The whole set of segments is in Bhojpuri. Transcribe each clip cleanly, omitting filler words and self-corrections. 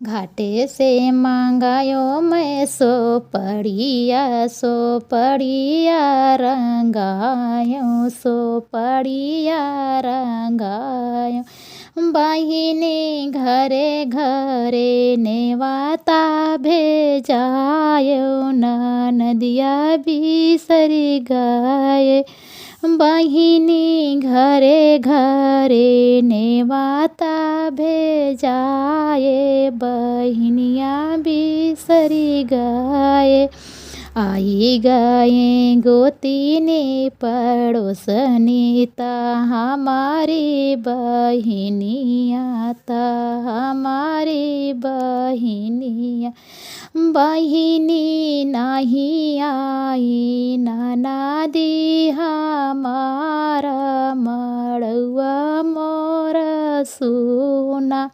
घाटे से मांगायो मैं सो पड़िया रंगायो सो पड़िया रंगायो। बहिनी घरे घरे नेवाता भेजायो नदिया बिसरी गए। बहिनी घरे घरे नेवाता भेजाए बहिनिया बिसरी गए। आई गए गोतीनी पड़ोसनी ता हमारी बहिनिया ता हमारी बहिनिया। बहिनी नहीं आई ननदी हमारा मड़ुआ मोर सुना।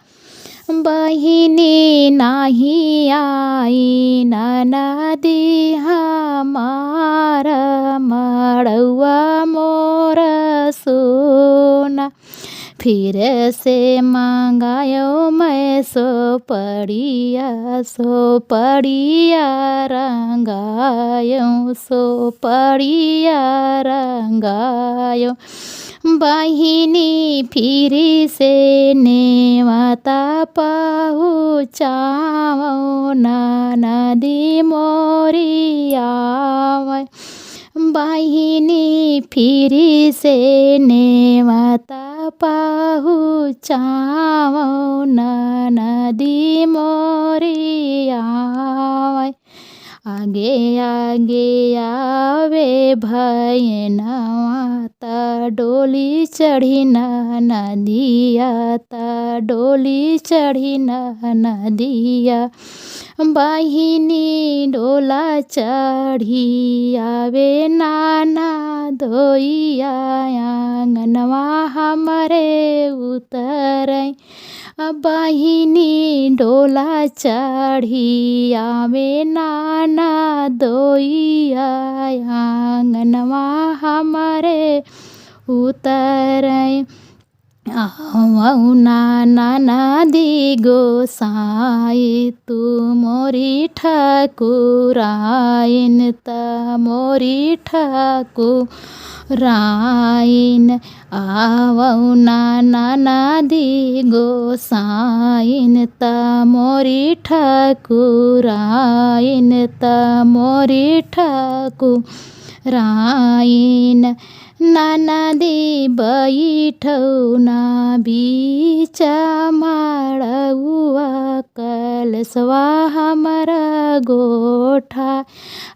बहिनी नहीं आई ननदी हमारा मड़ुआ मोर सुना। फिर से मांगायो मैं सो पड़िया रंगायो सो पड़िया रंगायो। बहिनी फिरी से नेवाता पहुँचाओ नदी मोरी आवै। बहिनी फिरी से नेवाता पहुँचाओ नदी मोरी आवै। आगे आगे आवे भैनवा ता डोली चढ़ी नदिया ता डोली चढ़ी नदिया। बहिनी डोला चढ़ी आवे नाना धोइया आंगनवा हमरे उतरै। बहिनी डोला चढ़ी आवे नाना धोइया आंगनवा हमरे उतरै। आओ नदी गोसाई तू मोरी ठाकुराइन ता मोरी ठाकुराइन। आओ नदी गोसाइन ता मोरी ठाकुराइन ता मोरी ठाकुराइन। नदी बैठौ ना बीच मड़उआ कलशवा हमरा गोठा।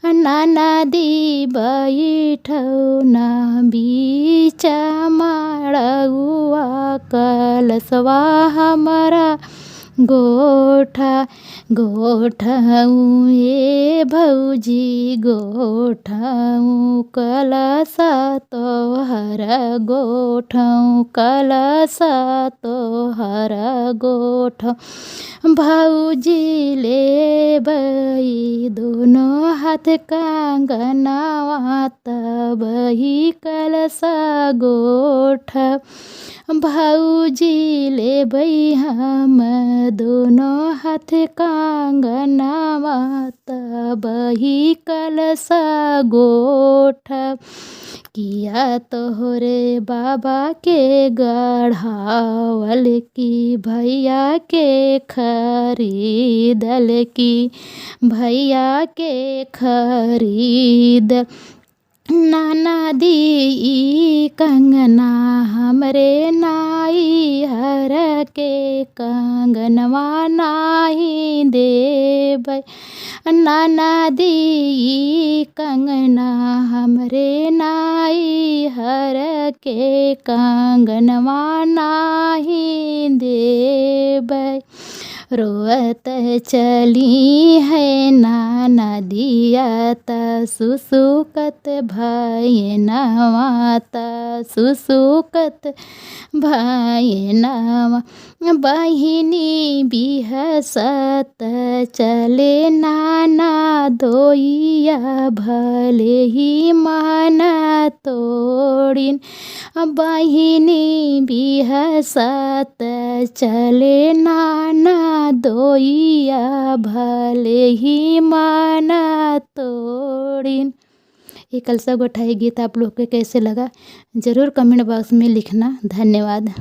नदी बैठौ ना बीच मड़उआ कलशवा हमरा गोठा। गोठऊ ए भौजी गोठऊ कलश तोहर गोठऊ कलश तोहर गोठऊ। भौजी लेबै दोनों हाथ कंगनवा तबही कलश गोठऊ। भौजी लेबै हम दोनों हाथ कंगनवा तबही कलश गोठऊ। किया तोहरे बाबा के गढ़ावल की भैया के खरीदल की भैया के खरीद। नदी ई कंगना हमरे नाई हर के कंगनवा नाही देबै। नदी ई कंगना हमरे नाई हर के कंगनवा नाही देबै। रोअत चली है नदिया ता सुसुकत भैनवा ता सुसुकत भैनवा। बहिनी बिहसत चले नाना धोइया भले ही मन तोड़िन। बहिनी बिहसत चले नाना दोइया भले ही माना तोड़िन। ये कलसा गोठाई गीत आप लोग को कैसे लगा ज़रूर कमेंट बॉक्स में लिखना। धन्यवाद।